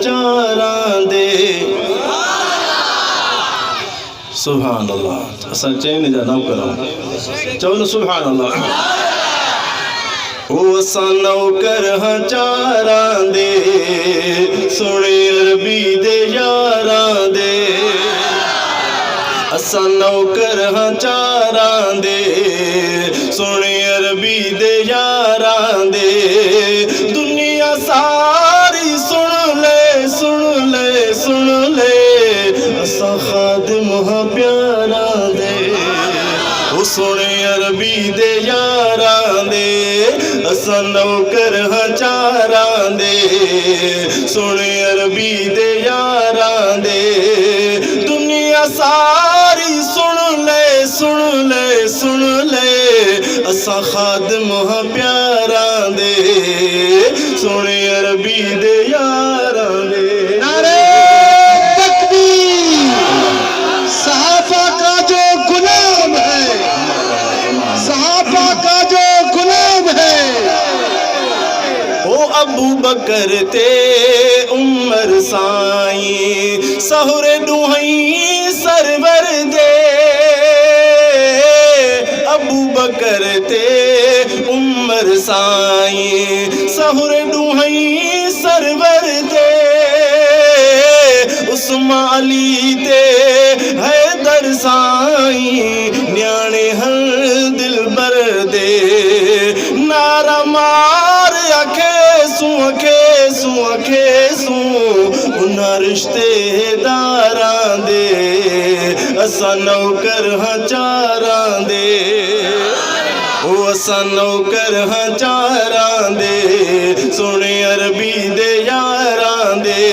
चारां दे। सुभान अल्लाह। असां चैन जा नौकर चओ न सुभान अल्लाह। ओ असां नौकर हाँ चारां दे, सोने अरबी दे यारां दे। असां नौकर हाँ चारां दे, सोने अरबी दे यारां दे। दुनिया सारी सुन ले सुन ले सुन ले, असां खादिम हाँ प्यारां दे। ओ सोने अरबी दे यारां दे, असां नौकर हाँ चारां दे, सोने अरबी दे यारां दे। दुनिया सारी सुन ले सुन ले सुन ले, असां खादिम हाँ प्यारां दे, सोने अरबी दे यारां दे। नारे तकबीर। सहाबा का जो गुलाम है, सहाबा का जो गुलाम है। ओ अबू बकर ते उमर साईं, सहुरे दुहई सरवर दे। अबू बकर ते उमर साईं, सहुरे दुहई सरवर दे। उस्मान अली ते हैदर साईं, न्याणे हर दिल बर दे। नारा मार अखेसूं अखेसूं अखेसूं, उन्हां रिश्तेदारां दे। असां नौकर हाँ चारां दे, ओ असां नौकर हाँ चारां दे, सोने अरबी दे यारां दे।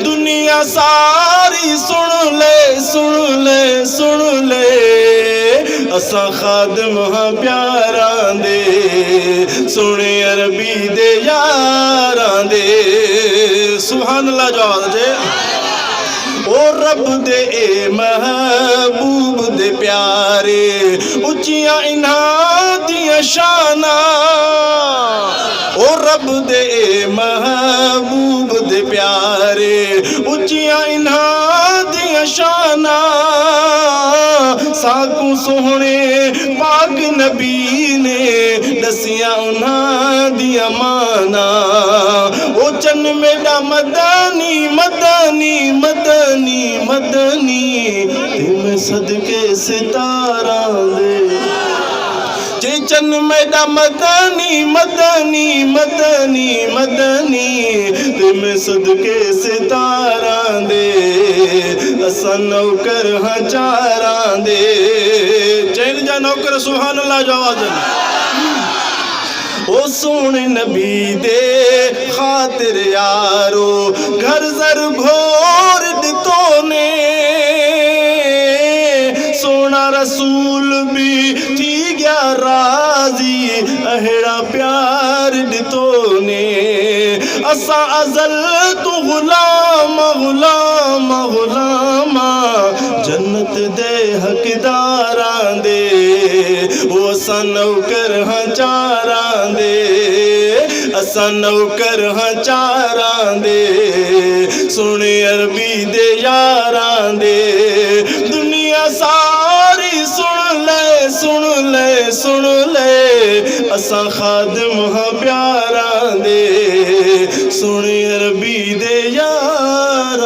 दुनिया सारी सुन ले सुन ले सुन ले, असां खादिम हाँ प्यारां दे, सोने अरबी दे यारां दे। सुभान अल्लाह जवाब दे। ओ रब दे ए महबूब दे प्यारे, उच्चियां इन्हां दियां शानां। ओ रब दे ए महबूब दे प्यारे, उच्चियां इन्हां दियां शानां। साकू सोहणे पाक नबी ने दसियां उन्हां दियां माना। ओ चन मेरा मदनी मदनी मदनी मदनी, तिम सदके सितारां दे। चन मेरा मदनी मदनी मदनी मदनी, तिम सदके सितारां दे। असां नौकर हाँ चारां दे। चैन जा नौकर सुभान अल्लाह जो आवाज़। ओ सोने नबी दे खातिर यारो, घर जर घोर दितो ने। सोना रसूल भी थी गया राजी, अहिड़ा प्यार दितो ने। असां अज़ल तू गुलाम गुलाम गुलामा, जन्नत दे हकदारां दे। ओ असां नौकर हाँ चारां दे, असां नौकर हाँ चारां दे, सोने अरबी दे यारां दे। दुनिया सारी सुन ले सुन ले सुन ले, असां खादिम हाँ प्यारां दे, सोने अरबी दे यारां